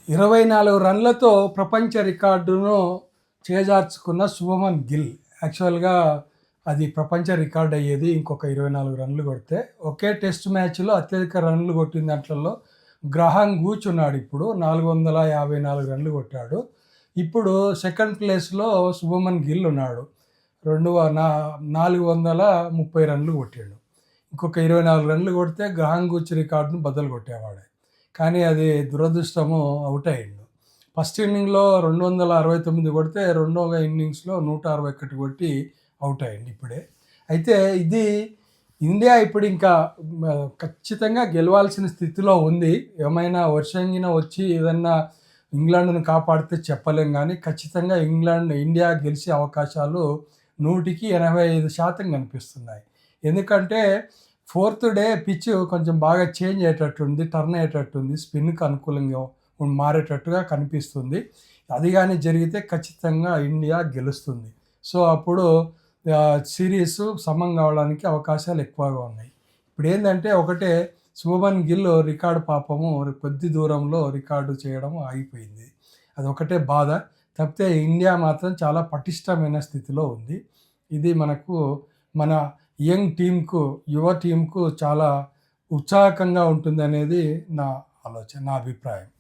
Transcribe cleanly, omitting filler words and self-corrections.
24 రన్లతో ప్రపంచ రికార్డును చేజార్చుకున్న శుభమన్ గిల్. యాక్చువల్‌గా అది ప్రపంచ రికార్డ్ అయ్యేది ఇంకొక 24 రన్లు కొడితే. ఒకే టెస్ట్ మ్యాచ్‌లో అత్యధిక రన్లు కొట్టిన దాంట్లలో గ్రహాం గూచ్ ఉన్నాడు. ఇప్పుడు 454 రన్లు కొట్టాడు. ఇప్పుడు సెకండ్ ప్లేస్‌లో శుభమన్ గిల్ ఉన్నాడు. 430 రన్లు కొట్టాడు. ఇంకొక 24 రన్లు కొడితే గ్రహాం గూచ్ రికార్డును బద్దలు కొట్టేవాడే. కానీ అది దురదృష్టము అవుట్ అయ్యిండు. ఫస్ట్ ఇన్నింగ్లో 269 కొడితే రెండో ఇన్నింగ్స్లో 161 కొట్టి అవుట్ అయ్యిండు ఇప్పుడే. అయితే ఇది ఇండియా ఇప్పుడు ఇంకా ఖచ్చితంగా గెలవాల్సిన స్థితిలో ఉంది. ఏమైనా వర్షంగిన వచ్చి ఏదన్నా ఇంగ్లాండ్ను కాపాడితే చెప్పలేం, కానీ ఖచ్చితంగా ఇండియా గెలిచే అవకాశాలు 100% కనిపిస్తున్నాయి. ఎందుకంటే ఫోర్త్ డే పిచ్ కొంచెం బాగా చేంజ్ అయ్యేటట్టుంది, టర్న్ అయ్యేటట్టుంది, స్పిన్కి అనుకూలంగా మారేటట్టుగా కనిపిస్తుంది. అది కానీ జరిగితే ఖచ్చితంగా ఇండియా గెలుస్తుంది. సో అప్పుడు సిరీస్ సమం కావడానికి అవకాశాలు ఎక్కువగా ఉన్నాయి. ఇప్పుడు ఏంటంటే ఒకటే, శుభమన్ గిల్ రికార్డు పాపము కొద్ది దూరంలో రికార్డు చేయడం ఆగిపోయింది. అదొకటే బాధ. తప్పితే ఇండియా మాత్రం చాలా పటిష్టమైన స్థితిలో ఉంది. ఇది మనకు మన యంగ్ టీంకు, యువ టీంకు చాలా ఉత్సాహకంగా ఉంటుందనేది నా ఆలోచన, నా అభిప్రాయం.